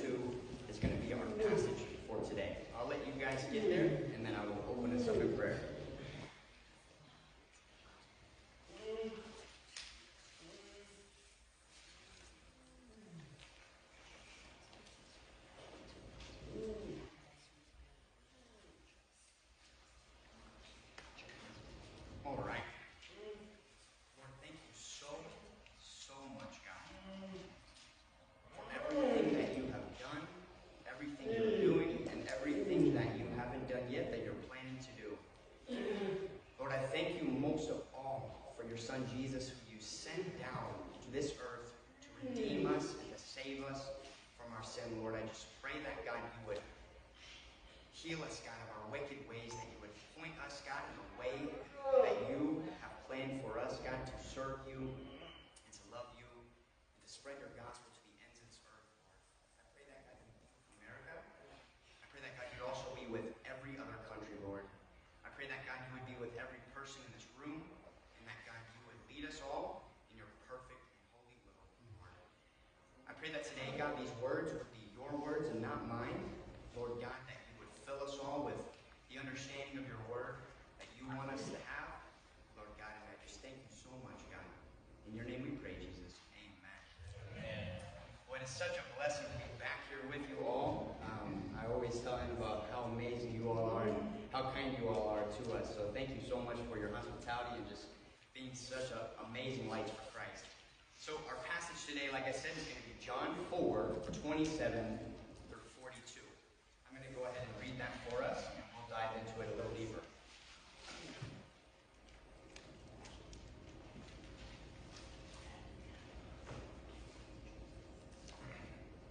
2 is going to be our passage for today. I'll let you guys get there, and then I will open us up in prayer. All right. Lord, thank you so much, God, for everything that you have done, everything you're doing, and everything that you haven't done yet that you're planning to do. Lord, I thank you most of all for your Son Jesus, who you sent down to this earth to redeem us and to save us from our sin. Lord, I just pray that, God, you would heal us, God, of our wicked ways, that you would point us, God, in the way that you have planned for us, God, to serve you and to love you and to spread your gospel to the ends of this earth, Lord. I pray that, God, you would be with America. I pray that, God, you'd also be with every other country, Lord. I pray that, God, you would be with every person in this room, and that, God, you would lead us all in your perfect and holy will, Lord. I pray that today, God, these words would be your words and not mine. Lord God, that you would fill us all with the understanding of your word that you want us to have. Lord God, and I just thank you so much, God. In your name we pray, Jesus. Amen. Amen. Well, it is such a blessing to be back here with you all. I always tell him about how amazing you all are and how kind you all are to us. So thank you so much for your hospitality and just being such amazing lights for Christ. So our passage today, like I said, is going to be John 4:27 through 42. I'm going to go ahead and read that for us, and we'll dive into it a little deeper.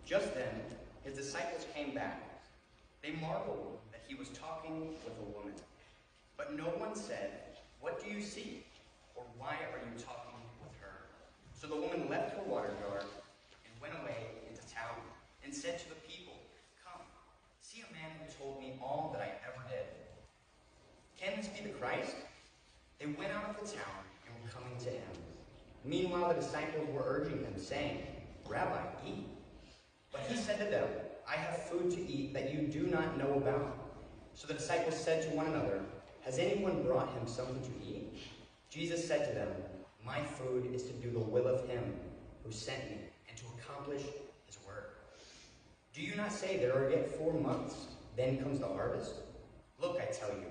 Just then, his disciples came back. They marveled that he was talking with a woman. But no one said, "What do you see?" or "Why are you talking with her?" So the woman left her water jar and went away into town and said to the people, "Come, see a man who told me all that I ever did. Can this be the Christ?" They went out of the town and were coming to him. Meanwhile, the disciples were urging him, saying, "Rabbi, eat." But he said to them, "I have food to eat that you do not know about." So the disciples said to one another, "Has anyone brought him something to eat?" Jesus said to them, "My food is to do the will of him who sent me and to accomplish his work. Do you not say there are yet 4 months, then comes the harvest? Look, I tell you,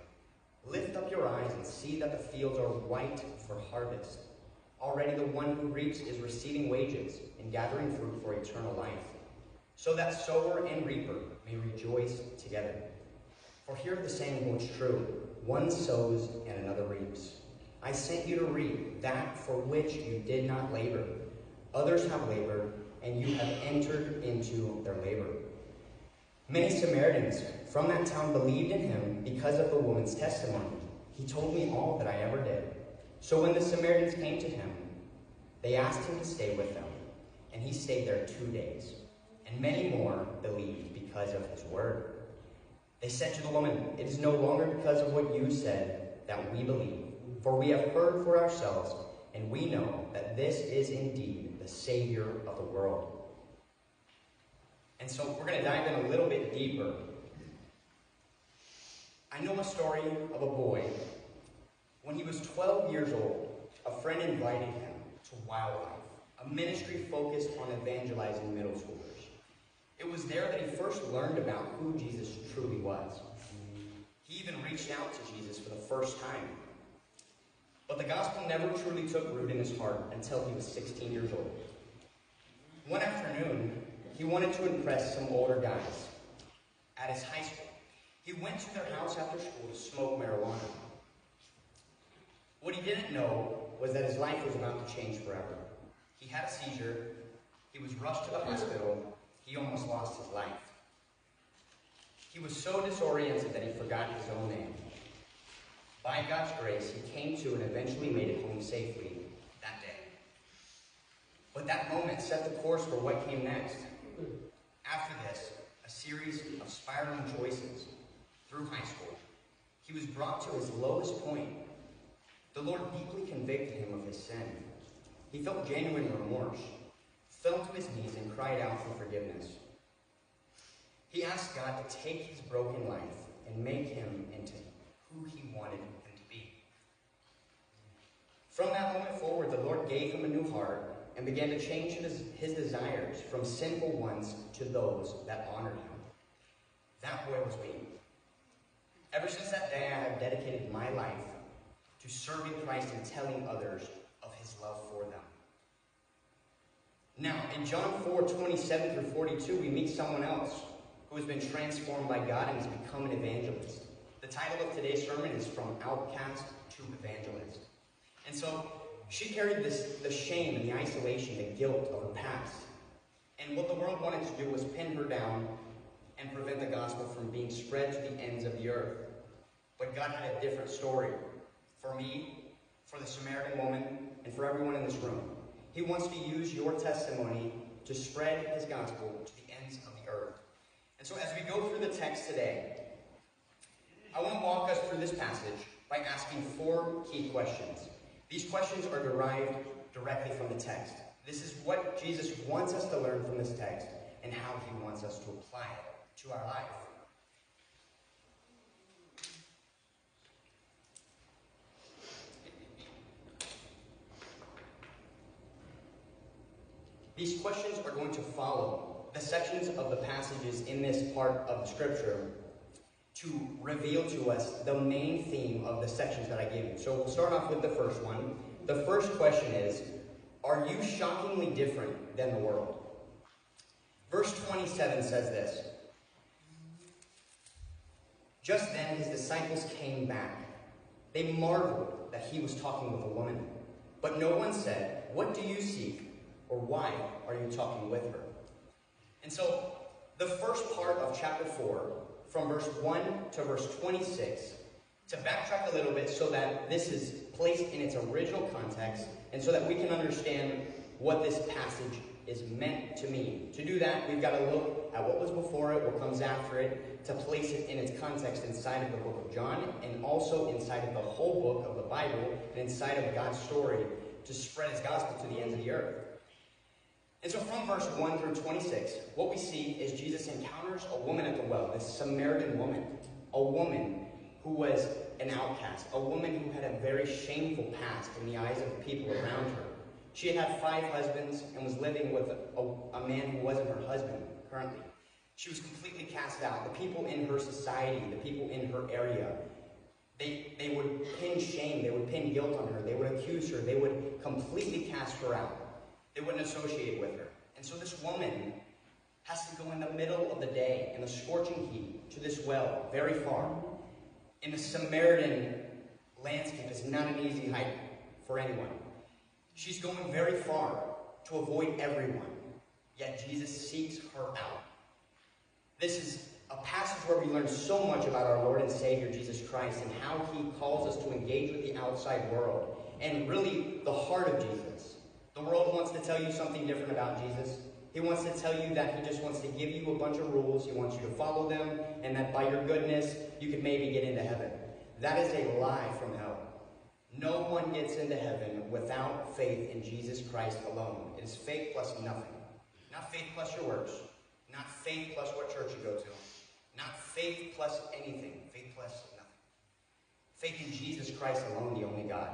lift up your eyes and see that the fields are white for harvest. Already the one who reaps is receiving wages and gathering fruit for eternal life, so that sower and reaper may rejoice together. For here the saying holds true, one sows and another reaps. I sent you to reap that for which you did not labor. Others have labored, and you have entered into their labor." Many Samaritans from that town believed in him because of the woman's testimony. "He told me all that I ever did." So when the Samaritans came to him, they asked him to stay with them, and he stayed there 2 days. And many more believed because of his word. They said to the woman, "It is no longer because of what you said that we believe, for we have heard for ourselves, and we know that this is indeed the Savior of the world." And so we're going to dive in a little bit deeper. I know a story of a boy. When he was 12 years old, a friend invited him to Wildlife, a ministry focused on evangelizing middle schoolers. It was there that he first learned about who Jesus truly was. He even reached out to Jesus for the first time. But the gospel never truly took root in his heart until he was 16 years old. One afternoon, he wanted to impress some older guys at his high school. He went to their house after school to smoke marijuana. What he didn't know was that his life was about to change forever. He had a seizure. He was rushed to the hospital. He almost lost his life. He was so disoriented that he forgot his own name. By God's grace, he came to and eventually made it home safely that day. But that moment set the course for what came next. After this, a series of spiraling choices through high school, he was brought to his lowest point. The Lord deeply convicted him of his sin. He felt genuine remorse, fell to his knees, and cried out for forgiveness. He asked God to take his broken life and make him into who he wanted him to be. From that moment forward, the Lord gave him a new heart and began to change his desires from sinful ones to those that honored him. That boy was me. Ever since that day, I have dedicated my life to serving Christ and telling others of his love for them. Now, in John 4:27 through 42, we meet someone else who has been transformed by God and has become an evangelist. The title of today's sermon is From Outcast to Evangelist. And so, she carried the shame and the isolation, the guilt of her past. And what the world wanted to do was pin her down and prevent the gospel from being spread to the ends of the earth. But God had a different story for me, for the Samaritan woman, and for everyone in this room. He wants to use your testimony to spread his gospel to the ends of the earth. And so as we go through the text today, I want to walk us through this passage by asking 4 key questions. These questions are derived directly from the text. This is what Jesus wants us to learn from this text and how he wants us to apply it to our life. These questions are going to follow the sections of the passages in this part of the scripture to reveal to us the main theme of the sections that I gave you. So we'll start off with the first one. The first question is, are you shockingly different than the world? Verse 27 says this. Just then his disciples came back. They marveled that he was talking with a woman. But no one said, "What do you seek?" or "Why are you talking with her?" And so, the first part of chapter 4, from verse 1 to verse 26, to backtrack a little bit so that this is placed in its original context, and so that we can understand what this passage is meant to mean. To do that, we've got to look at what was before it, what comes after it, to place it in its context inside of the book of John, and also inside of the whole book of the Bible, and inside of God's story to spread his gospel to the ends of the earth. And so from verse 1 through 26, what we see is Jesus encounters a woman at the well, this Samaritan woman, a woman who was an outcast, a woman who had a very shameful past in the eyes of the people around her. She had had 5 husbands and was living with a man who wasn't her husband currently. She was completely cast out. The people in her society, the people in her area, they would pin shame, they would pin guilt on her, they would accuse her, they would completely cast her out. They wouldn't associate with her. And so this woman has to go in the middle of the day, in the scorching heat, to this well, very far. In the Samaritan landscape, it's not an easy hike for anyone. She's going very far to avoid everyone, yet Jesus seeks her out. This is a passage where we learn so much about our Lord and Savior, Jesus Christ, and how he calls us to engage with the outside world, and really the heart of Jesus. The world wants to tell you something different about Jesus. He wants to tell you that he just wants to give you a bunch of rules. He wants you to follow them, and that by your goodness, you could maybe get into heaven. That is a lie from hell. No one gets into heaven without faith in Jesus Christ alone. It is faith plus nothing. Not faith plus your works. Not faith plus what church you go to. Not faith plus anything. Faith plus nothing. Faith in Jesus Christ alone, the only God.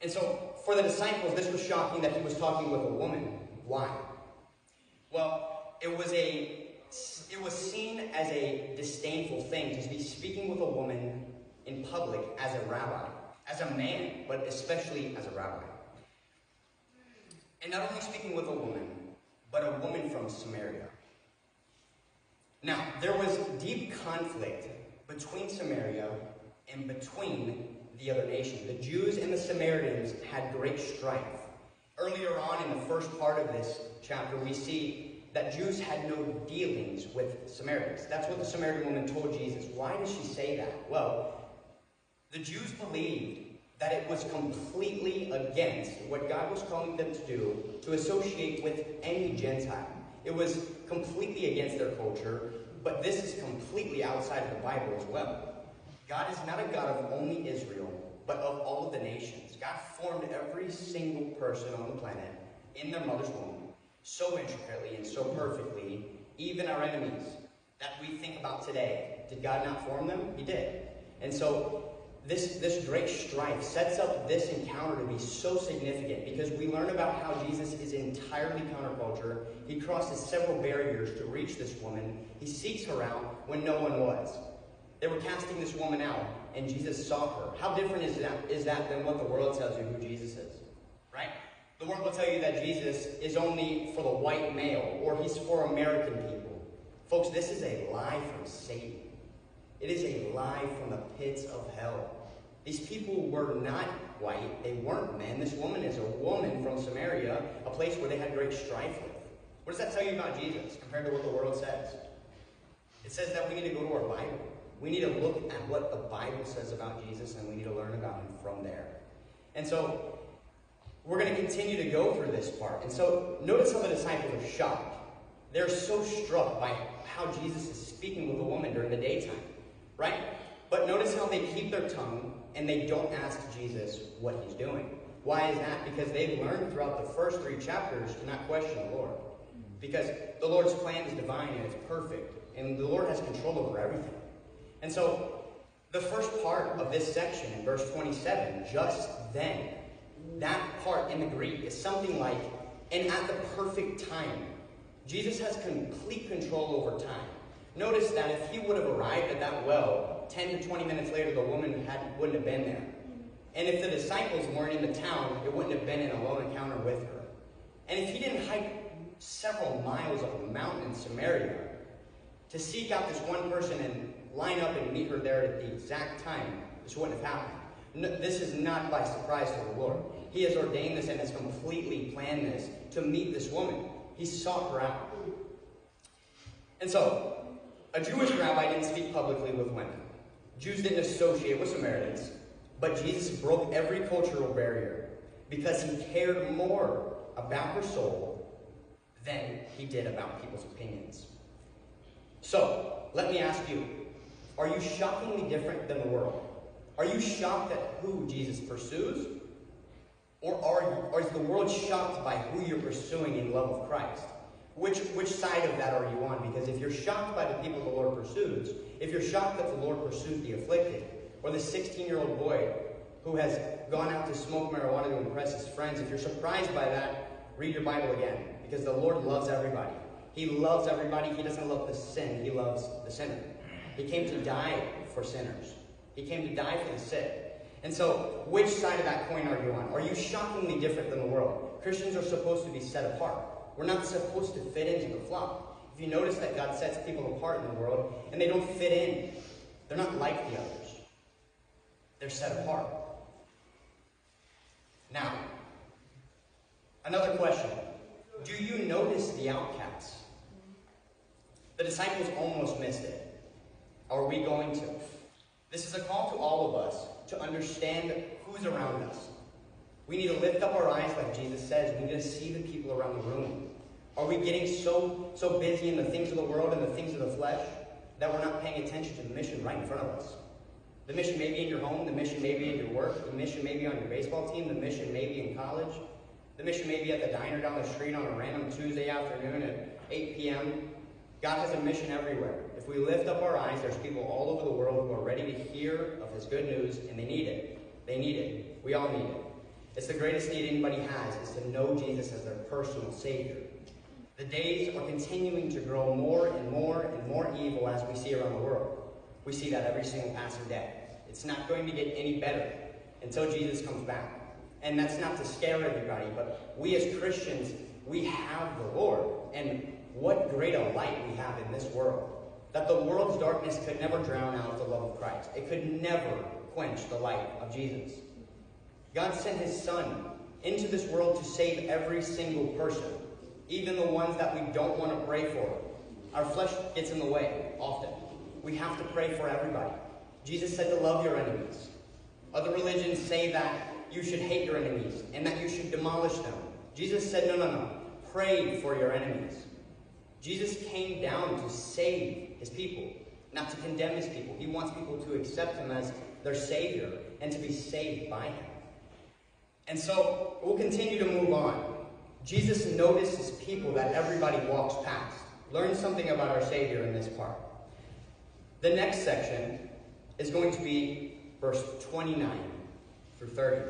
And so, for the disciples, this was shocking that he was talking with a woman. Why? Well, it was seen as a disdainful thing to be speaking with a woman in public as a rabbi, as a man, but especially as a rabbi. And not only speaking with a woman, but a woman from Samaria. Now, there was deep conflict between Samaria and between the other nations. The Jews and the Samaritans had great strife. Earlier on in the first part of this chapter, we see that Jews had no dealings with Samaritans. That's what the Samaritan woman told Jesus. Why does she say that? Well, the Jews believed that it was completely against what God was calling them to do, to associate with any Gentile. It was completely against their culture, but this is completely outside of the Bible as well. God is not a God of only Israel, but of all of the nations. God formed every single person on the planet in their mother's womb so intricately and so perfectly, even our enemies that we think about today. Did God not form them? He did. And so this great strife sets up this encounter to be so significant because we learn about how Jesus is entirely counterculture. He crosses several barriers to reach this woman. He seeks her out when no one was. They were casting this woman out, and Jesus saw her. How different is that than what the world tells you who Jesus is? Right? The world will tell you that Jesus is only for the white male, or he's for American people. Folks, this is a lie from Satan. It is a lie from the pits of hell. These people were not white. They weren't men. This woman is a woman from Samaria, a place where they had great strife with. What does that tell you about Jesus compared to what the world says? It says that we need to go to our Bible. We need to look at what the Bible says about Jesus, and we need to learn about him from there. And so we're going to continue to go through this part. And so notice how the disciples are shocked. They're so struck by how Jesus is speaking with a woman during the daytime. Right? But notice how they keep their tongue and they don't ask Jesus what he's doing. Why is that? Because they've learned throughout the first 3 chapters to not question the Lord. Because the Lord's plan is divine and it's perfect. And the Lord has control over everything. And so the first part of this section in verse 27, just then, that part in the Greek is something like, and at the perfect time. Jesus has complete control over time. Notice that if he would have arrived at that well 10 to 20 minutes later, the woman wouldn't have been there. And if the disciples weren't in the town, it wouldn't have been an alone encounter with her. And if he didn't hike several miles up a mountain in Samaria to seek out this one person and line up and meet her there at the exact time, this wouldn't have happened. No, this is not by surprise to the Lord. He has ordained this and has completely planned this to meet this woman. He sought her out. And so, a Jewish rabbi didn't speak publicly with women. Jews didn't associate with Samaritans. But Jesus broke every cultural barrier because he cared more about her soul than he did about people's opinions. So, let me ask you, are you shockingly different than the world? Are you shocked at who Jesus pursues? Or is the world shocked by who you're pursuing in love of Christ? Which side of that are you on? Because if you're shocked by the people the Lord pursues, if you're shocked that the Lord pursues the afflicted, or the 16-year-old boy who has gone out to smoke marijuana to impress his friends, if you're surprised by that, read your Bible again. Because the Lord loves everybody. He loves everybody. He doesn't love the sin. He loves the sinner. He came to die for sinners. He came to die for the sick. And so, which side of that coin are you on? Are you shockingly different than the world? Christians are supposed to be set apart. We're not supposed to fit into the flock. If you notice that God sets people apart in the world, and they don't fit in, they're not like the others. They're set apart. Now, another question. Do you notice the outcasts? The disciples almost missed it. Are we going to? This is a call to all of us to understand who's around us. We need to lift up our eyes like Jesus says. We need to see the people around the room. Are we getting so busy in the things of the world and the things of the flesh that we're not paying attention to the mission right in front of us? The mission may be in your home. The mission may be in your work. The mission may be on your baseball team. The mission may be in college. The mission may be at the diner down the street on a random Tuesday afternoon at 8 p.m. God has a mission everywhere. If we lift up our eyes, there's people all over the world who are ready to hear of his good news, and they need it. They need it. We all need it. It's the greatest need anybody has, is to know Jesus as their personal Savior. The days are continuing to grow more and more and more evil as we see around the world. We see that every single passing day. It's not going to get any better until Jesus comes back. And that's not to scare everybody, but we as Christians, we have the Lord. And what great a light we have in this world. That the world's darkness could never drown out the love of Christ. It could never quench the light of Jesus. God sent his Son into this world to save every single person, even the ones that we don't want to pray for. Our flesh gets in the way often. We have to pray for everybody. Jesus said to love your enemies. Other religions say that you should hate your enemies and that you should demolish them. Jesus said, no. Pray for your enemies. Jesus came down to save his people, not to condemn his people. He wants people to accept him as their Savior and to be saved by him. And so we'll continue to move on. Jesus notices people that everybody walks past. learn something about our Savior in this part. The next section is going to be verse 29 through 30.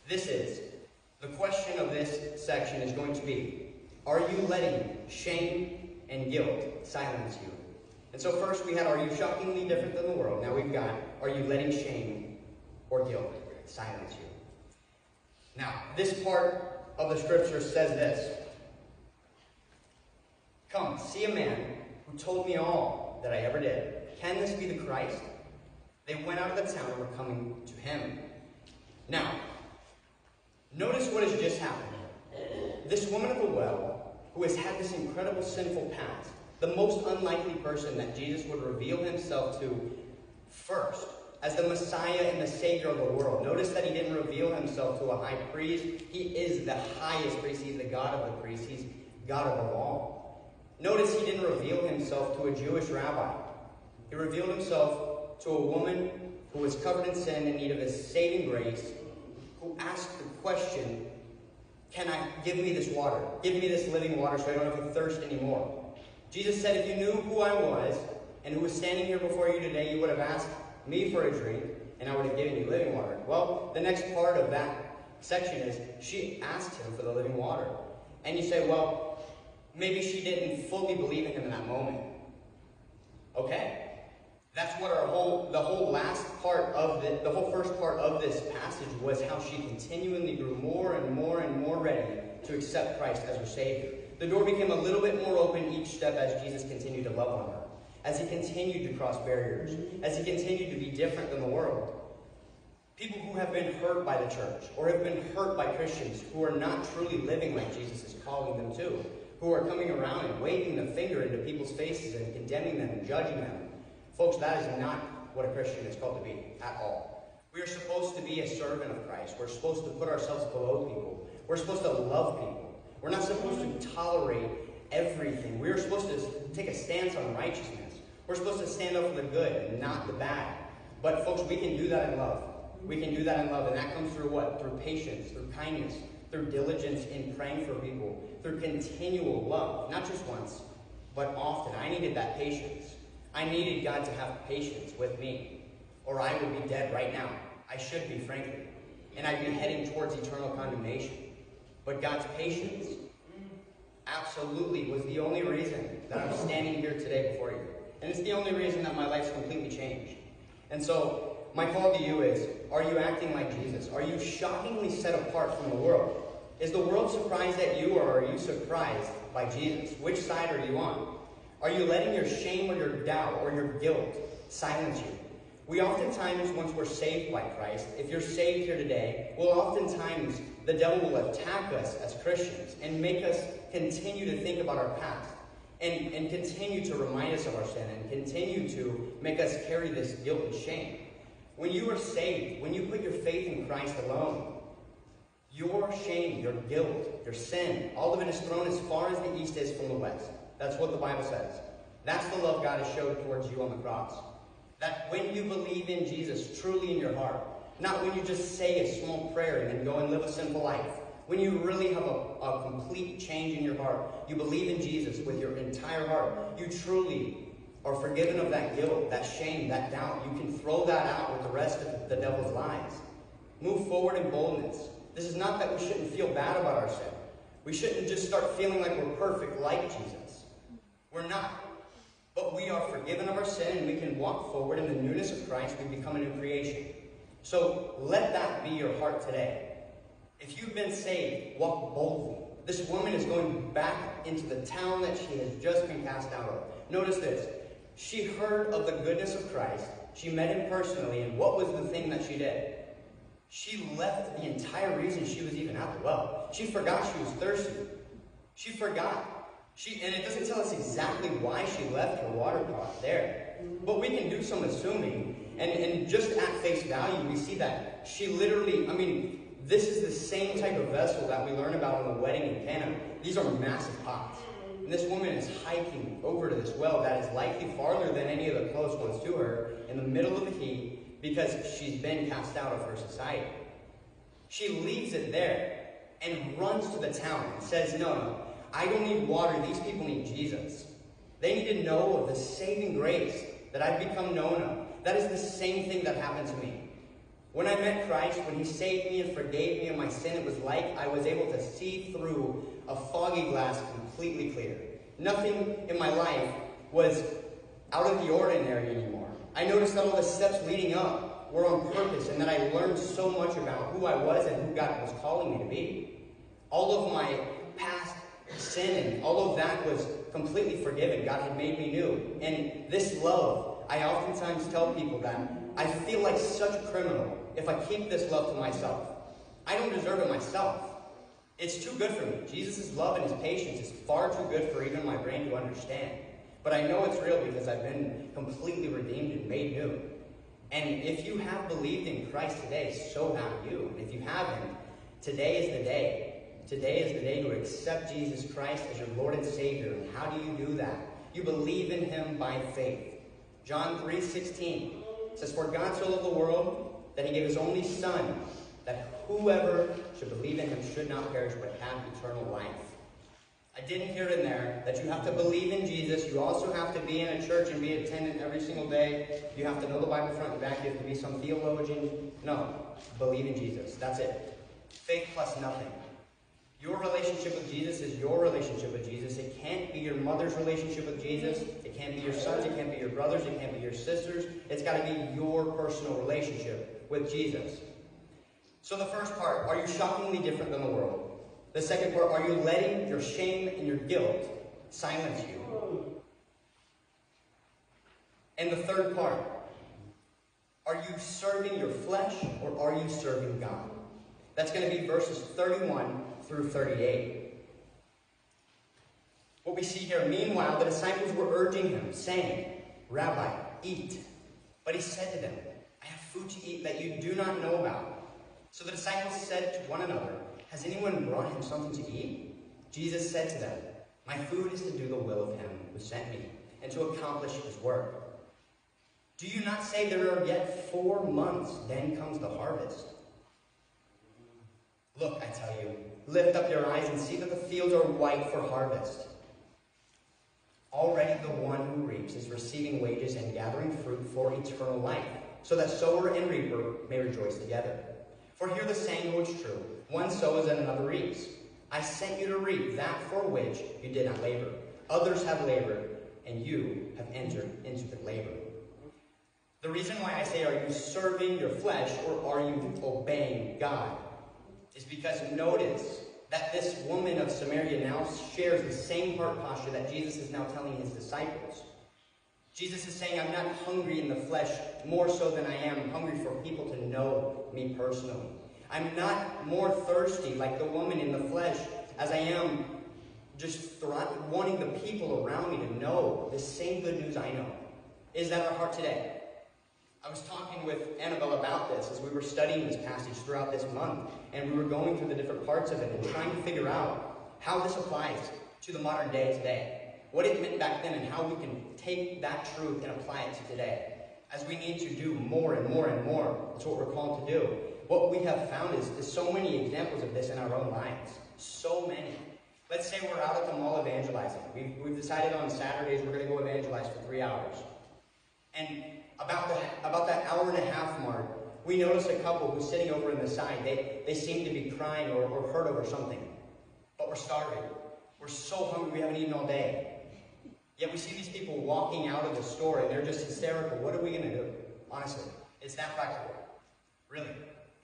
The question of this section is going to be, are you letting shame and guilt silence you? And so first we had, are you shockingly different than the world? Now we've got, are you letting shame or guilt silence you? Now, this part of the scripture says this. Come, see a man who told me all that I ever did. Can this be the Christ? They went out of the town and were coming to him. Now, notice what has just happened. This woman of the well, who has had this incredible sinful past, the most unlikely person that Jesus would reveal himself to first, as the Messiah and the Savior of the world. Notice that he didn't reveal himself to a high priest. He is the highest priest. He's the God of the priests. He's God above all. Notice he didn't reveal himself to a Jewish rabbi. He revealed himself to a woman who was covered in sin, in need of his saving grace, who asked the question, give me this water? Give me this living water so I don't have to thirst anymore. Jesus said, if you knew who I was and who was standing here before you today, you would have asked me for a drink, and I would have given you living water. Well, the next part of that section is, she asked him for the living water. And you say, well, maybe she didn't fully believe in him in that moment. Okay. That's what the whole first part of this passage was, how she continually grew more and more and more ready to accept Christ as her Savior. The door became a little bit more open each step as Jesus continued to love on her, as he continued to cross barriers, as he continued to be different than the world. People who have been hurt by the church, or have been hurt by Christians, who are not truly living like Jesus is calling them to, who are coming around and waving the finger into people's faces and condemning them and judging them. Folks, that is not what a Christian is called to be at all. We are supposed to be a servant of Christ. We're supposed to put ourselves below people. We're supposed to love people. We're not supposed to tolerate everything. We're supposed to take a stance on righteousness. We're supposed to stand up for the good and not the bad. But folks, we can do that in love. We can do that in love, and that comes through what? Through patience, through kindness, through diligence in praying for people, through continual love. Not just once, but often. I needed that patience. I needed God to have patience with me, or I would be dead right now. I should be, frankly. And I'd be heading towards eternal condemnation. But God's patience absolutely was the only reason that I'm standing here today before you. And it's the only reason that my life's completely changed. And so, my call to you is, are you acting like Jesus? Are you shockingly set apart from the world? Is the world surprised at you, or are you surprised by Jesus? Which side are you on? Are you letting your shame or your doubt or your guilt silence you? We oftentimes, once we're saved by Christ, if you're saved here today, oftentimes the devil will attack us as Christians and make us continue to think about our past and continue to remind us of our sin and continue to make us carry this guilt and shame. When you are saved, when you put your faith in Christ alone, your shame, your guilt, your sin, all of it is thrown as far as the east is from the west. That's what the Bible says. That's the love God has showed towards you on the cross. That when you believe in Jesus truly in your heart, not when you just say a small prayer and then go and live a simple life, when you really have a complete change in your heart, you believe in Jesus with your entire heart, you truly are forgiven of that guilt, that shame, that doubt. You can throw that out with the rest of the devil's lies. Move forward in boldness. This is not that we shouldn't feel bad about our sin. We shouldn't just start feeling like we're perfect like Jesus. We're not. But we are forgiven of our sin, and we can walk forward in the newness of Christ. We become a new creation. So let that be your heart today. If you've been saved, walk boldly. This woman is going back into the town that she has just been cast out of. Notice this. She heard of the goodness of Christ. She met him personally, and what was the thing that she did? She left the entire reason she was even at the well. She forgot she was thirsty. She forgot. And it doesn't tell us exactly why she left her water pot there. But we can do some assuming. And just at face value, we see that she literally, this is the same type of vessel that we learn about in the wedding in Cana. These are massive pots. And this woman is hiking over to this well that is likely farther than any of the close ones to her in the middle of the heat because she's been cast out of her society. She leaves it there and runs to the town and says, no, I don't need water. These people need Jesus. They need to know of the saving grace that I've become known of. That is the same thing that happened to me. When I met Christ, when he saved me and forgave me of my sin, it was like I was able to see through a foggy glass completely clear. Nothing in my life was out of the ordinary anymore. I noticed that all the steps leading up were on purpose, and that I learned so much about who I was and who God was calling me to be. All of my past sin and all of that was completely forgiven. God had made me new. And this love, I oftentimes tell people that I feel like such a criminal if I keep this love to myself. I don't deserve it myself. It's too good for me. Jesus' love and his patience is far too good for even my brain to understand. But I know it's real because I've been completely redeemed and made new. And if you have believed in Christ today, so have you. And if you haven't, today is the day. Today is the day to accept Jesus Christ as your Lord and Savior. And how do you do that? You believe in him by faith. John 3:16 says, "For God so loved the world that he gave his only Son, that whoever should believe in him should not perish but have eternal life." I didn't hear in there that you have to believe in Jesus. You also have to be in a church and be attendant every single day. You have to know the Bible front and back. You have to be some theologian. No. Believe in Jesus. That's it. Faith plus nothing. Your relationship with Jesus is your relationship with Jesus. It can't be your mother's relationship with Jesus. It can't be your sons. It can't be your brothers. It can't be your sisters. It's got to be your personal relationship with Jesus. So the first part, are you shockingly different than the world? The second part, are you letting your shame and your guilt silence you? And the third part, are you serving your flesh or are you serving God? That's going to be verses 31 through 38. What we see here, meanwhile, the disciples were urging him, saying, "Rabbi, eat." But he said to them, "I have food to eat that you do not know about." So the disciples said to one another, "Has anyone brought him something to eat?" Jesus said to them, "My food is to do the will of him who sent me, and to accomplish his work. Do you not say there are yet 4 months, then comes the harvest? Look, I tell you, lift up your eyes and see that the fields are white for harvest. Already the one who reaps is receiving wages and gathering fruit for eternal life, so that sower and reaper may rejoice together. For here the saying holds true, one sows and another reaps. I sent you to reap that for which you did not labor. Others have labored, and you have entered into the labor." The reason why I say, are you serving your flesh or are you obeying God, is because notice that this woman of Samaria now shares the same heart posture that Jesus is now telling his disciples. Jesus is saying, I'm not hungry in the flesh more so than I am hungry for people to know me personally. I'm not more thirsty like the woman in the flesh as I am just wanting the people around me to know the same good news I know. Is that our heart today? I was talking with Annabelle about this as we were studying this passage throughout this month, and we were going through the different parts of it and trying to figure out how this applies to the modern day today. What it meant back then and how we can take that truth and apply it to today. As we need to do more and more and more. That's what we're called to do. What we have found is so many examples of this in our own lives. So many. Let's say we're out at the mall evangelizing. We've decided on Saturdays we're going to go evangelize for 3 hours. And about that hour and a half mark, we notice a couple who's sitting over in the side. They seem to be crying or hurt over something. But we're starving. We're so hungry we haven't eaten all day. Yet we see these people walking out of the store and they're just hysterical. What are we going to do? Honestly, it's that practical. Really.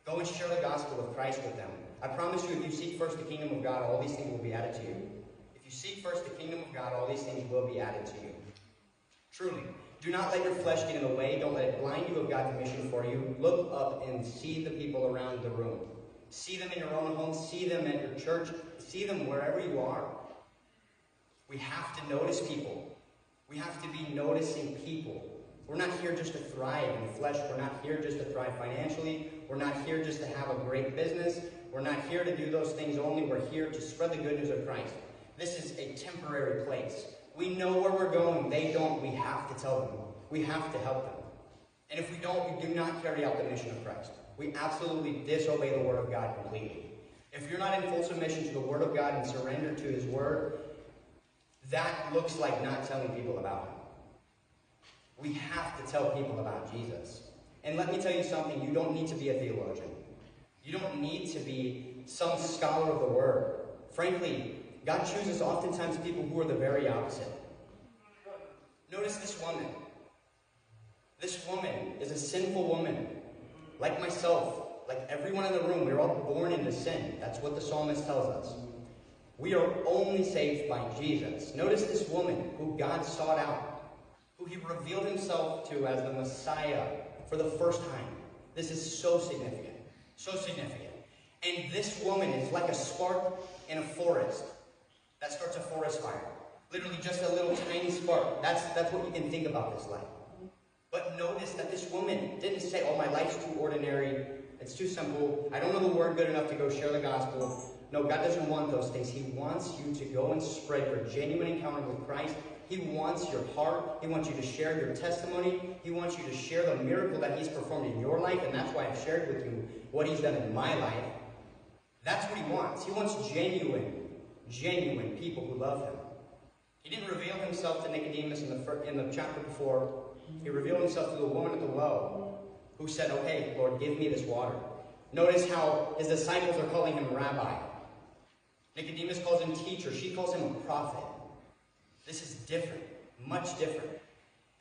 Go and share the gospel of Christ with them. I promise you, if you seek first the kingdom of God, all these things will be added to you. If you seek first the kingdom of God, all these things will be added to you. Truly. Do not let your flesh get in the way. Don't let it blind you of God's mission for you. Look up and see the people around the room. See them in your own home. See them at your church. See them wherever you are. We have to notice people. We have to be noticing people. We're not here just to thrive in the flesh. We're not here just to thrive financially. We're not here just to have a great business. We're not here to do those things only. We're here to spread the good news of Christ. This is a temporary place. We know where we're going. They don't. We have to tell them. We have to help them. And if we don't, we do not carry out the mission of Christ. We absolutely disobey the word of God completely. If you're not in full submission to the Word of God and surrender to His Word, that looks like not telling people about Him. We have to tell people about Jesus. And let me tell you something, you don't need to be a theologian. You don't need to be some scholar of the Word. Frankly, God chooses oftentimes people who are the very opposite. Notice this woman. This woman is a sinful woman. Like myself, like everyone in the room, we're all born into sin. That's what the psalmist tells us. We are only saved by Jesus. Notice this woman who God sought out, who He revealed Himself to as the Messiah for the first time. This is so significant. So significant. And this woman is like a spark in a forest that starts a forest fire. Literally just a little tiny spark. That's what you can think about this life. But notice that this woman didn't say, oh, my life's too ordinary. It's too simple. I don't know the Word good enough to go share the gospel. No, God doesn't want those things. He wants you to go and spread your genuine encounter with Christ. He wants your heart. He wants you to share your testimony. He wants you to share the miracle that He's performed in your life. And that's why I've shared with you what He's done in my life. That's what He wants. He wants genuine people who love Him. He didn't reveal Himself to Nicodemus in the chapter before. He revealed Himself to the woman at the well who said, okay, Lord, give me this water. Notice how His disciples are calling Him rabbi. Nicodemus calls Him teacher. She calls Him a prophet. This is different, much different.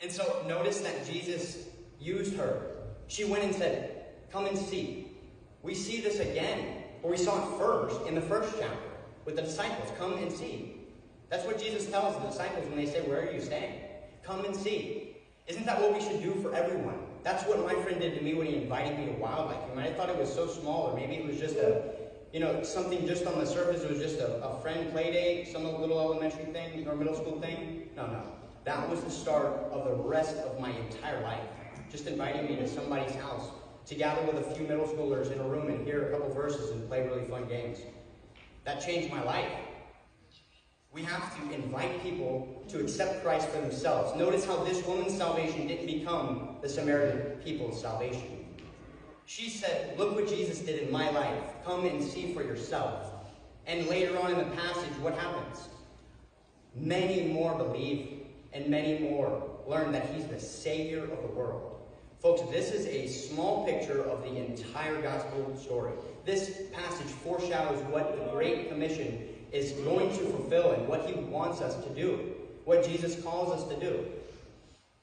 And so notice that Jesus used her. She went and said, come and see. We see this again, or we saw it first in the first chapter with the disciples. Come and see. That's what Jesus tells the disciples when they say, where are you staying? Come and see. Isn't that what we should do for everyone? That's what my friend did to me when he invited me to wildlife. You might have thought it was so small, or maybe it was just something just on the surface. It was just a friend play date, some little elementary thing or middle school thing. No. That was the start of the rest of my entire life. Just inviting me to somebody's house to gather with a few middle schoolers in a room and hear a couple verses and play really fun games. That changed my life. We have to invite people to accept Christ for themselves. Notice how this woman's salvation didn't become the Samaritan people's salvation. She said, look what Jesus did in my life. Come and see for yourself. And later on in the passage, what happens? Many more believe, and many more learn that He's the Savior of the world. Folks, this is a small picture of the entire gospel story. This passage foreshadows what the Great Commission is going to fulfill and what He wants us to do, what Jesus calls us to do.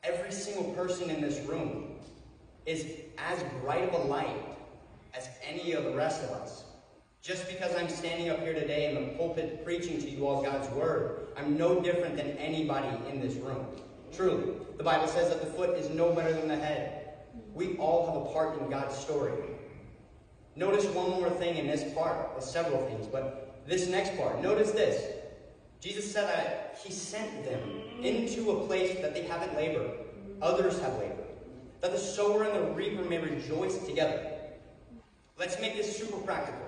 Every single person in this room is as bright of a light as any of the rest of us. Just because I'm standing up here today in the pulpit preaching to you all God's Word, I'm no different than anybody in this room. Truly. The Bible says that the foot is no better than the head. We all have a part in God's story. Notice one more thing in this part. Well, several things, but this next part. Notice this. Jesus said that He sent them into a place that they haven't labored. Others have labored. That the sower and the reaper may rejoice together. Let's make this super practical.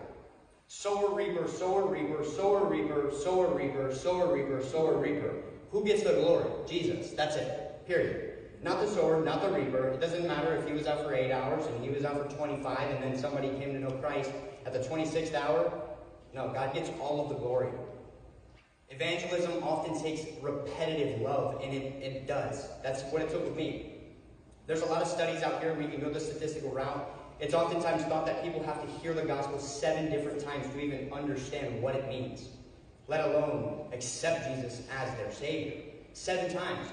Sower, reaper, sower, reaper, sower, reaper, sower, reaper, sower, reaper, sower, reaper. Who gets the glory? Jesus. That's it. Period. Not the sower, not the reaper. It doesn't matter if he was out for 8 hours and he was out for 25 and then somebody came to know Christ at the 26th hour. No, God gets all of the glory. Evangelism often takes repetitive love, and it does. That's what it took with me. There's a lot of studies out here, and we can go the statistical route. It's oftentimes thought that people have to hear the gospel 7 different times to even understand what it means, let alone accept Jesus as their Savior. 7 times.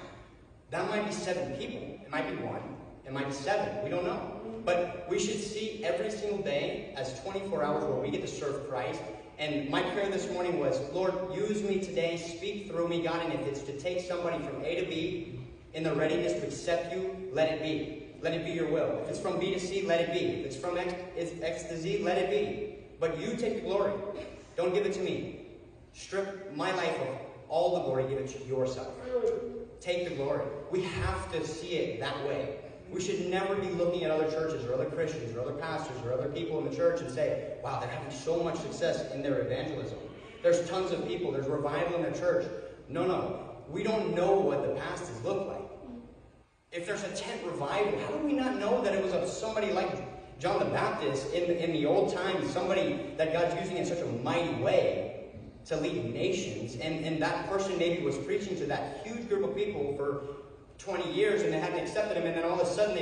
That might be 7 people. It might be 1. It might be 7. We don't know. But we should see every single day as 24 hours where we get to serve Christ. And my prayer this morning was, Lord, use me today, speak through me, God, and if it's to take somebody from A to B in the readiness to accept you, let it be. Let it be your will. If it's from B to C, let it be. If it's from X to Z, let it be. But you take the glory. Don't give it to me. Strip my life of all the glory, give it to yourself. Take the glory. We have to see it that way. We should never be looking at other churches or other Christians or other pastors or other people in the church and say, wow, they're having so much success in their evangelism. There's tons of people. There's revival in their church. No. We don't know what the past has looked like. If there's a tent revival, how do we not know that it was of somebody like John the Baptist, in the old times, somebody that God's using in such a mighty way to lead nations, and that person maybe was preaching to that huge group of people for 20 years, and they hadn't accepted him, and then all of a sudden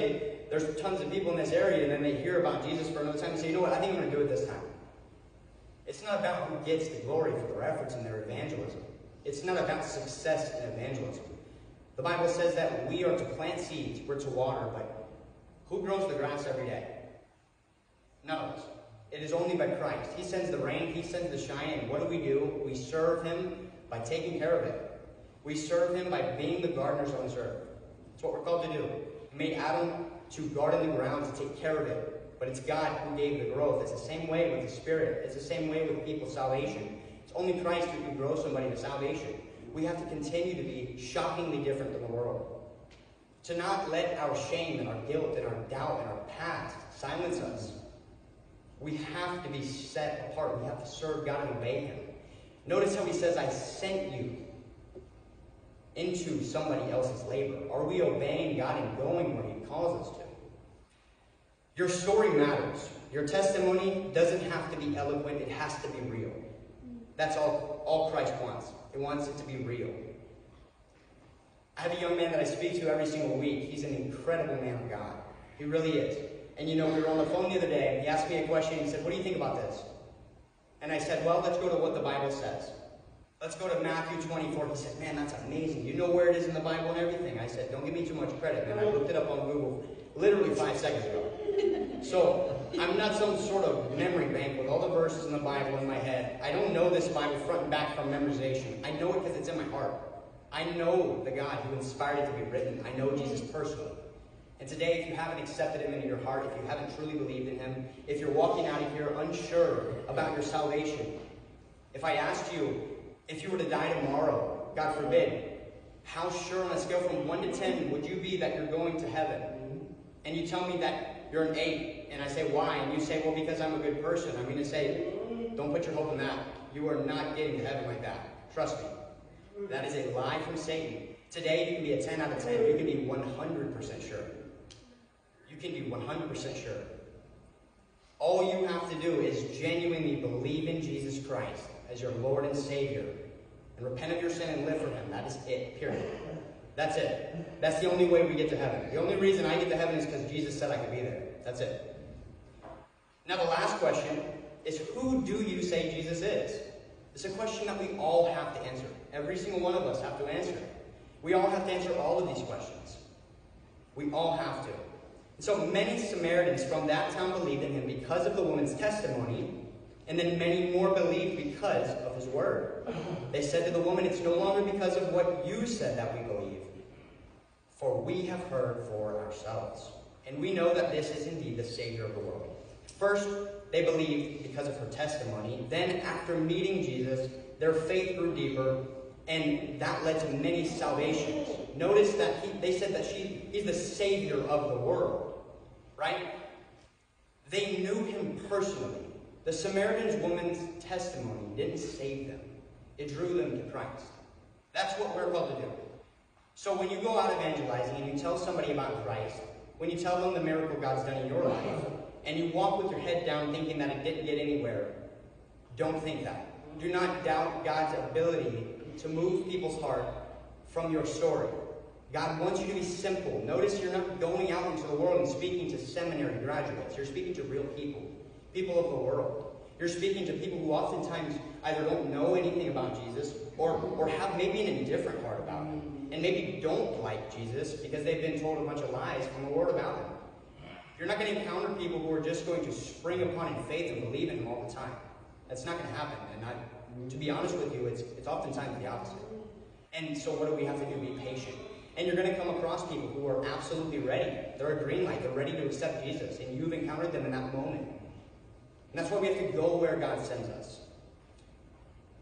there's tons of people in this area, and then they hear about Jesus for another time and say, you know what, I think I'm going to do it this time. It's not about who gets the glory for their efforts in their evangelism. It's not about success in evangelism. The Bible says that we are to plant seeds, we're to water, but who grows the grass every day? None of us. It is only by Christ. He sends the rain, He sends the shine, and what do? We serve Him by taking care of it. We serve Him by being the gardeners on this earth. That's what we're called to do. He made Adam to garden the ground, to take care of it. But it's God who gave the growth. It's the same way with the Spirit. It's the same way with people's salvation. It's only Christ who can grow somebody to salvation. We have to continue to be shockingly different than the world. To not let our shame and our guilt and our doubt and our past silence us. We have to be set apart. We have to serve God and obey Him. Notice how He says, I sent you into somebody else's labor. Are we obeying God and going where He calls us to? Your story matters. Your testimony doesn't have to be eloquent. It has to be real. That's all Christ wants. He wants it to be real. I have a young man that I speak to every single week. He's an incredible man of God. He really is. And you know, we were on the phone the other day. He asked me a question. He said, what do you think about this? And I said, well, let's go to what the Bible says. Let's go to Matthew 24. He said, man, that's amazing. You know where it is in the Bible and everything. I said, don't give me too much credit, man. I looked it up on Google literally 5 seconds ago. So I'm not some sort of memory bank with all the verses in the Bible in my head. I don't know this Bible front and back from memorization. I know it because it's in my heart. I know the God who inspired it to be written. I know Jesus personally. And today, if you haven't accepted Him into your heart, if you haven't truly believed in Him, if you're walking out of here unsure about your salvation, if I asked you, if you were to die tomorrow, God forbid, how sure on a scale from 1 to 10 would you be that you're going to heaven? And you tell me that you're an 8, and I say, why? And you say, well, because I'm a good person. I'm going to say, don't put your hope in that. You are not getting to heaven like that. Trust me. That is a lie from Satan. Today, you can be a 10 out of 10. You can be 100% sure. You can be 100% sure. All you have to do is genuinely believe in Jesus Christ as your Lord and Savior, and repent of your sin and live for Him. That is it, period. That's it. That's the only way we get to heaven. The only reason I get to heaven is because Jesus said I could be there. That's it. Now the last question is, who do you say Jesus is? It's a question that we all have to answer. Every single one of us have to answer. We all have to answer all of these questions. We all have to. And so many Samaritans from that town believed in Him because of the woman's testimony, and then many more believed because of His word. They said to the woman, it's no longer because of what you said that we believe, for we have heard for ourselves. And we know that this is indeed the Savior of the world. First, they believed because of her testimony. Then, after meeting Jesus, their faith grew deeper, and that led to many salvations. Notice that they said that He's the Savior of the world, right? They knew Him personally. The Samaritan woman's testimony didn't save them. It drew them to Christ. That's what we're called to do. So when you go out evangelizing and you tell somebody about Christ, when you tell them the miracle God's done in your life, and you walk with your head down thinking that it didn't get anywhere, don't think that. Do not doubt God's ability to move people's heart from your story. God wants you to be simple. Notice you're not going out into the world and speaking to seminary graduates. You're speaking to real people, people of the world. You're speaking to people who oftentimes either don't know anything about Jesus or have maybe an indifferent heart about Him, and maybe don't like Jesus because they've been told a bunch of lies from the Word about Him. You're not going to encounter people who are just going to spring upon in faith and believe in Him all the time. That's not going to happen. And to be honest with you, it's oftentimes the opposite. And so what do we have to do? Be patient. And you're going to come across people who are absolutely ready. They're a green light. They're ready to accept Jesus. And you've encountered them in that moment. And that's why we have to go where God sends us.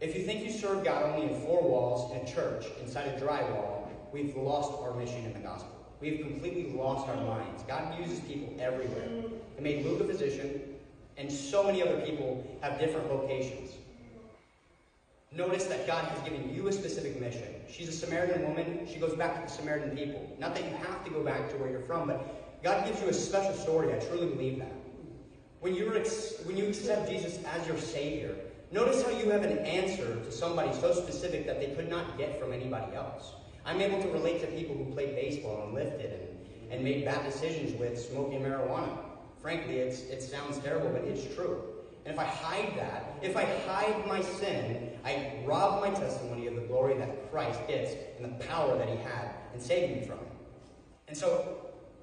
If you think you serve God only in 4 walls in a church, inside a drywall, we've lost our mission in the gospel. We've completely lost our minds. God uses people everywhere. He made Luke a physician, and so many other people have different vocations. Notice that God has given you a specific mission. She's a Samaritan woman. She goes back to the Samaritan people. Not that you have to go back to where you're from, but God gives you a special story. I truly believe that. When you accept Jesus as your Savior, notice how you have an answer to somebody so specific that they could not get from anybody else. I'm able to relate to people who played baseball and lifted and made bad decisions with smoking marijuana. Frankly, it sounds terrible, but it's true. And if I hide that, if I hide my sin, I rob my testimony of the glory that Christ gets and the power that he had in saving me from it. And so,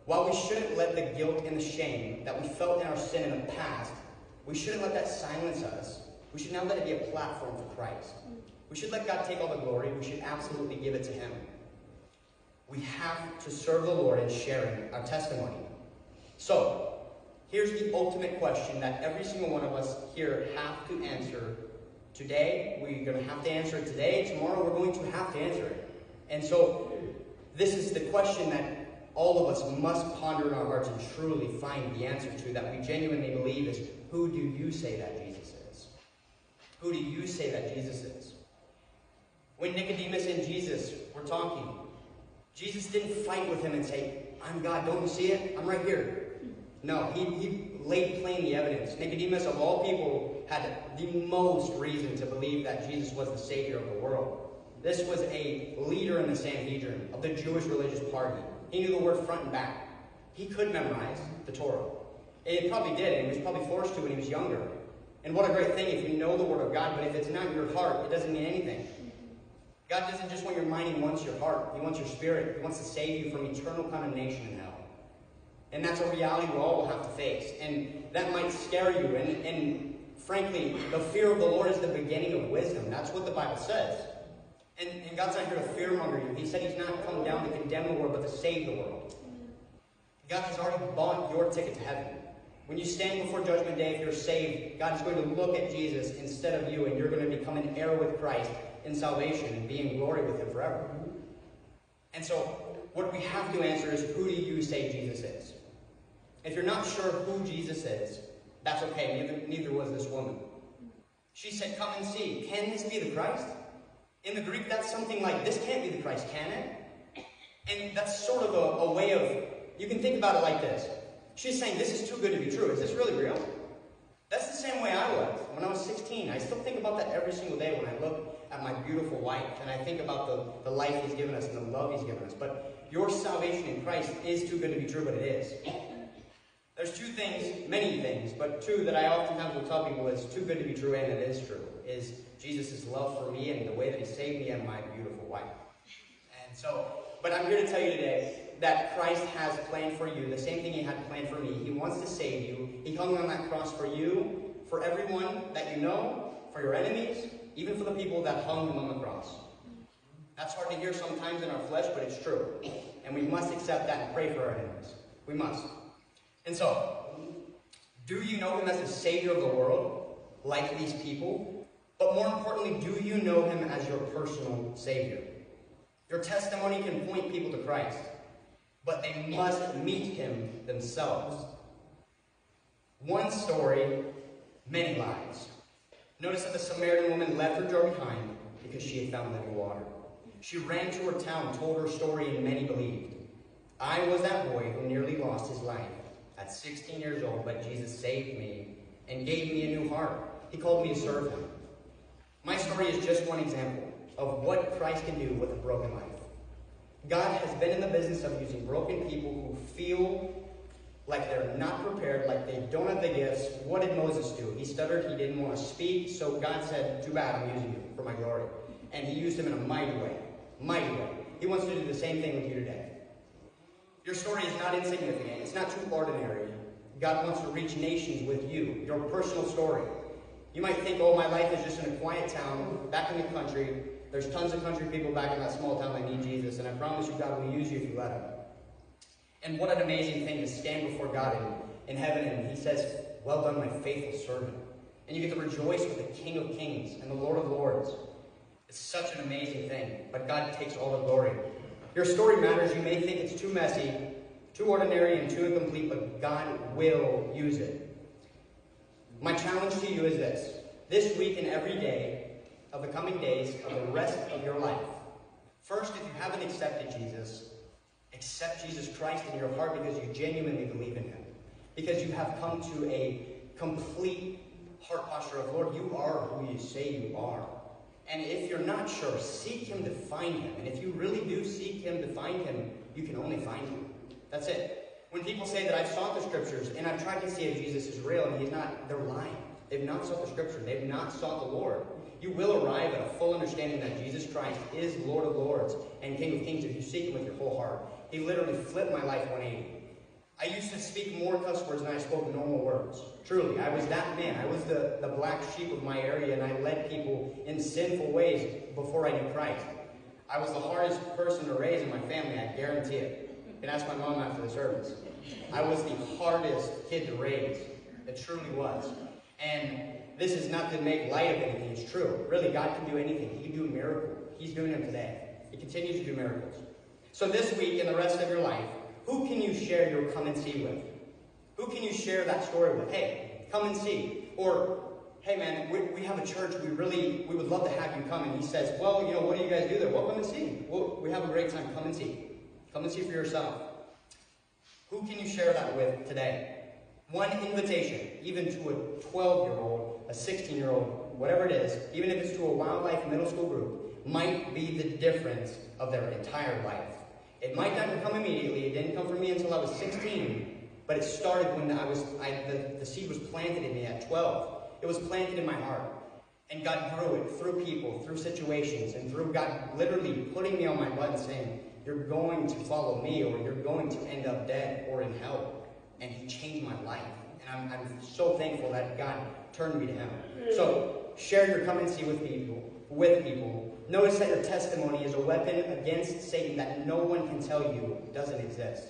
while we shouldn't let the guilt and the shame that we felt in our sin in the past, we shouldn't let that silence us. We should now let it be a platform for Christ. We should let God take all the glory. We should absolutely give it to him. We have to serve the Lord in sharing our testimony. So, here's the ultimate question that every single one of us here have to answer today. We're going to have to answer it today. Tomorrow, we're going to have to answer it. And so, this is the question that all of us must ponder in our hearts and truly find the answer to, that we genuinely believe is, who do you say that Jesus is? Who do you say that Jesus is? When Nicodemus and Jesus were talking, Jesus didn't fight with him and say, I'm God, don't you see it? I'm right here. No, he laid plain the evidence. Nicodemus, of all people, had the most reason to believe that Jesus was the Savior of the world. This was a leader in the Sanhedrin of the Jewish religious party. He knew the word front and back. He could memorize the Torah. He probably did, and he was probably forced to when he was younger. And what a great thing if you know the Word of God, but if it's not in your heart, it doesn't mean anything. God doesn't just want your mind, he wants your heart. He wants your spirit. He wants to save you from eternal condemnation in hell. And that's a reality we all will have to face. And that might scare you. And frankly, the fear of the Lord is the beginning of wisdom. That's what the Bible says. And God's not here to fearmonger you. He said he's not come down to condemn the world, but to save the world. God has already bought your ticket to heaven. When you stand before Judgment Day, if you're saved, God is going to look at Jesus instead of you, and you're going to become an heir with Christ in salvation and be in glory with him forever. And so, what we have to answer is, who do you say Jesus is? If you're not sure who Jesus is, that's okay. Neither was this woman. She said, come and see. Can this be the Christ? In the Greek, that's something like, this can't be the Christ, can it? And that's sort of a way of, you can think about it like this. She's saying, this is too good to be true. Is this really real? That's the same way I was when I was 16. I still think about that every single day when I look at my beautiful wife, and I think about the life he's given us and the love he's given us. But your salvation in Christ is too good to be true, but it is. There's two things, many things, but two that I oftentimes will tell people is too good to be true, and it is true, is Jesus' love for me and the way that he saved me and my beautiful wife. And so, but I'm here to tell you today that Christ has planned for you the same thing he had planned for me. He wants to save you. He hung on that cross for you, for everyone that you know, for your enemies, even for the people that hung him on the cross. That's hard to hear sometimes in our flesh, but it's true. And we must accept that and pray for our enemies. We must. And so, do you know him as the Savior of the world, like these people? But more importantly, do you know him as your personal Savior? Your testimony can point people to Christ, but they must meet him themselves. One story, many lives. Notice that the Samaritan woman left her jar behind because she had found living water. She ran to her town, told her story, and many believed. I was that boy who nearly lost his life at 16 years old, but Jesus saved me and gave me a new heart. He called me to serve him. My story is just one example of what Christ can do with a broken life. God has been in the business of using broken people who feel like they're not prepared, like they don't have the gifts. What did Moses do? He stuttered, he didn't want to speak, so God said, too bad, I'm using you for my glory. And he used him in a mighty way. Mighty way. He wants to do the same thing with you today. Your story is not insignificant. It's not too ordinary. God wants to reach nations with you, your personal story. You might think, oh, my life is just in a quiet town, back in the country. There's tons of country people back in that small town that need Jesus, and I promise you God will use you if you let him. And what an amazing thing to stand before God in heaven, and he says, well done, my faithful servant. And you get to rejoice with the King of Kings and the Lord of Lords. It's such an amazing thing, but God takes all the glory. Your story matters. You may think it's too messy, too ordinary, and too incomplete, but God will use it. My challenge to you is this. This week and every day of the coming days of the rest of your life. First, if you haven't accepted Jesus, accept Jesus Christ in your heart because you genuinely believe in him. Because you have come to a complete heart posture of, Lord, you are who you say you are. And if you're not sure, seek him to find him. And if you really do seek him to find him, you can only find him. That's it. When people say that I've sought the scriptures and I've tried to see if Jesus is real and he's not, they're lying. They've not sought the scripture. They've not sought the Lord. You will arrive at a full understanding that Jesus Christ is Lord of Lords and King of Kings if you seek him with your whole heart. He literally flipped my life 180. I used to speak more cuss words than I spoke normal words. Truly, I was that man. I was the black sheep of my area, and I led people in sinful ways before I knew Christ. I was the hardest person to raise in my family, I guarantee it. You can ask my mom after the service. I was the hardest kid to raise. It truly was. And this is not to make light of anything. It's true. Really, God can do anything. He can do a miracle. He's doing them today. He continues to do miracles. So this week and the rest of your life, who can you share your come and see with? Who can you share that story with? Hey, come and see. Or, hey man, we have a church, we would love to have you come. And he says, well, you know, what do you guys do there? Well, come and see. We have a great time. Come and see. Come and see for yourself. Who can you share that with today? One invitation, even to a 12-year-old, a 16-year-old, whatever it is, even if it's to a Wildlife middle school group, might be the difference of their entire life. It might not come immediately. It didn't come for me until I was 16, but it started when the seed was planted in me at 12. It was planted in my heart, and God grew it through people, through situations, and through God literally putting me on my butt and saying, you're going to follow me, or you're going to end up dead or in hell. And he changed my life, and I'm so thankful that God turned me to him. So share your come and see with people. Notice that your testimony is a weapon against Satan that no one can tell you doesn't exist.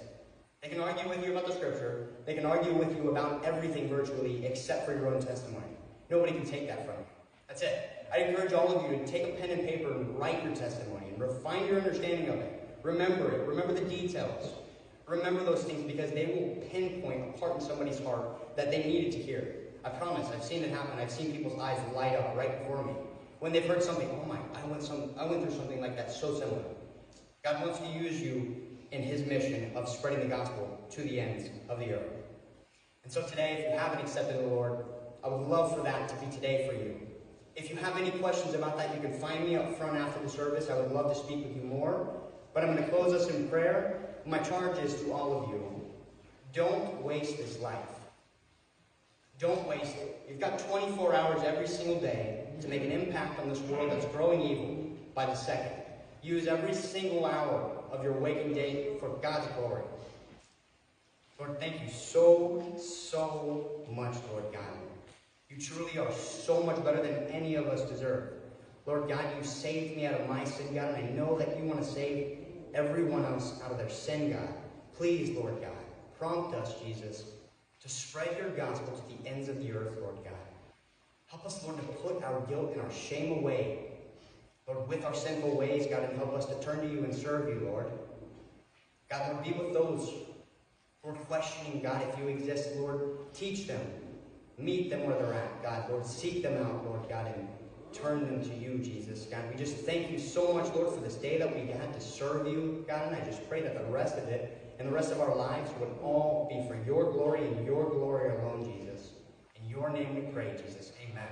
They can argue with you about the scripture. They can argue with you about everything virtually except for your own testimony. Nobody can take that from you. That's it. I encourage all of you to take a pen and paper and write your testimony and refine your understanding of it. Remember it. Remember the details. Remember those things because they will pinpoint a part in somebody's heart that they needed to hear. I promise. I've seen it happen. I've seen people's eyes light up right before me. When they've heard something, oh my, I went through something like that so similar. God wants to use you in his mission of spreading the gospel to the ends of the earth. And so today, if you haven't accepted the Lord, I would love for that to be today for you. If you have any questions about that, you can find me up front after the service. I would love to speak with you more. But I'm going to close us in prayer. My charge is to all of you, don't waste this life. Don't waste it. You've got 24 hours every single day to make an impact on this world that's growing evil by the second. Use every single hour of your waking day for God's glory. Lord, thank you so much, Lord God. You truly are so much better than any of us deserve. Lord God, you saved me out of my sin, God, and I know that you want to save everyone else out of their sin, God. Please, Lord God, prompt us, Jesus, to spread your gospel to the ends of the earth, Lord God. Help us, Lord, to put our guilt and our shame away, Lord, with our sinful ways, God, and help us to turn to you and serve you, Lord. God, Lord, be with those who are questioning, God, if you exist, Lord. Teach them. Meet them where they're at, God. Lord, seek them out, Lord God, and turn them to you, Jesus. God, we just thank you so much, Lord, for this day that we had to serve you, God, and I just pray that the rest of it and the rest of our lives would all be for your glory and your glory alone, Jesus. In your name we pray, Jesus. Amen.